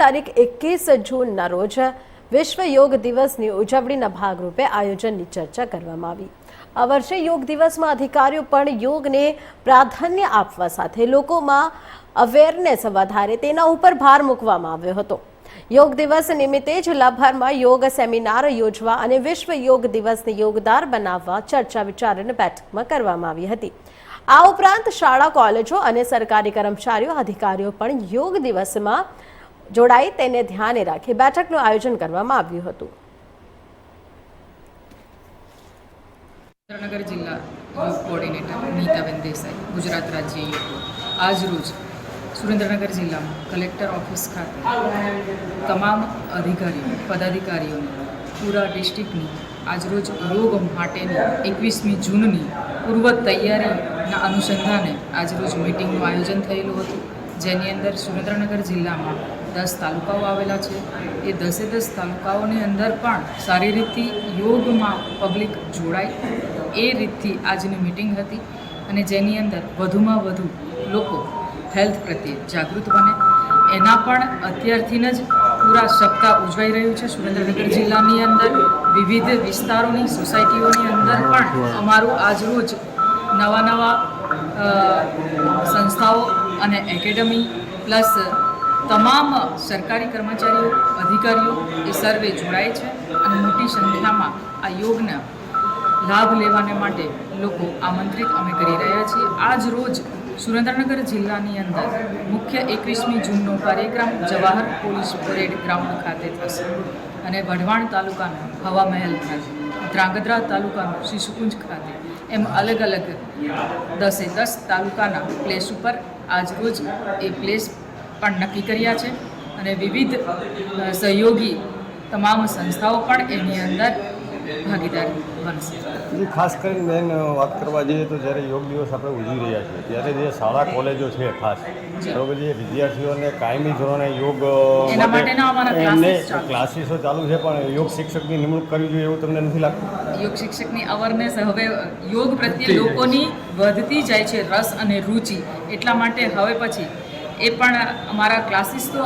તારીખ 21 જૂનના રોજ વિશ્વ યોગ દિવસની ઉજવણીના ભાગરૂપે આયોજનની ચર્ચા કરવામાં આવી। આ વર્ષે યોગ દિવસમાં અધિકારીઓ પણ યોગને પ્રાધાન્ય આપવા સાથે લોકોમાં અવેરનેસ વધારે તેના ઉપર ભાર મૂકવામાં આવ્યો હતો। યોગ દિવસ નિમિત્તે જિલ્લાભરમાં યોગ સેમિનાર યોજવા અને વિશ્વ યોગ દિવસને યોગદાર બનાવવા ચર્ચા વિચારણા બેઠકમાં કરવામાં આવી હતી। આ ઉપરાંત શાળા કોલેજો અને સરકારી કર્મચારીઓ અધિકારીઓ પણ યોગ દિવસમાં જોડાઈ તેને ધ્યાને રાખી બેઠકનું આયોજન કરવામાં આવ્યું હતું। સુરેન્દ્રનગર જિલ્લા યોગ કોઓર્ડિનેટર નીતાબેન દેસાઈ ગુજરાત રાજ્ય યોગ આજ રોજ સુરેન્દ્રનગર જિલ્લામાં કલેક્ટર ઓફિસ ખાતે તમામ અધિકારીઓ પદાધિકારીઓને પૂરા ડિસ્ટ્રિક્ટની આજરોજ યોગ માટેની 21મી જૂનની પૂર્વ તૈયારીના અનુસંધાને આજરોજ મિટિંગનું આયોજન થયેલું હતું, જેની અંદર સુરેન્દ્રનગર જિલ્લામાં 10 તાલુકાઓ આવેલા છે। એ 10 તાલુકાઓની અંદર પણ સારી રીતે યોગમાં પબ્લિક જોડાય એ રીતથી આજની મિટિંગ હતી અને જેની અંદર વધુમાં વધુ લોકો હેલ્થ પ્રત્યે જાગૃત બને એના પણ અત્યારથી જ પૂરા સપ્તાહ ઉજવાઈ રહ્યું છે। સુરેન્દ્રનગર જિલ્લાની અંદર વિવિધ વિસ્તારોની સોસાયટીઓની અંદર પણ અમારું આજરોજ નવા સંસ્થાઓ અને એકેડમી પ્લસ તમામ સરકારી કર્મચારીઓ અધિકારીઓ એ સર્વે જોડાય છે અને મોટી સંખ્યામાં આ યોગના લાભ લેવાને માટે લોકો આમંત્રિત અમે કરી રહ્યા છીએ। આજ રોજ સુરેન્દ્રનગર જિલ્લાની અંદર મુખ્ય 21મી જૂનનો કાર્યક્રમ જવાહર પોલીસ પરેડ ગ્રાઉન્ડ ખાતે થશે અને વઢવાણ તાલુકાના હવા મહેલ ખાતે, ધ્રાંગધ્રા તાલુકાનું શિશુકુંજ ખાતે એમ અલગ અલગ 10 તાલુકાના પ્લેસ ઉપર આજરોજ એ પ્લેસ પણ નક્કી કર્યા છે અને વિવિધ સહયોગી તમામ સંસ્થાઓ પણ એની અંદર ભાગીદાર બનશે। ખાસ કરીને મેન વાત કરવા જઈએ તો જ્યારે યોગ દિવસ આપણે ઉજવી રહ્યા છીએ ત્યારે જે શાળા કોલેજો છે ખાસ બરાબર જે વિદ્યાર્થીઓને કાયમી ધોરણે યોગ એમને ક્લાસીસો ચાલુ છે, પણ યોગ શિક્ષકની નિમણૂક કરવી જોઈએ એવું તમને નથી લાગતું? યોગ શિક્ષકની અવેરનેસ હવે યોગ પ્રત્યે લોકોની વધતી જાય છે રસ અને રુચિ, એટલા માટે હવે પછી એ પણ અમારા ક્લાસીસ તો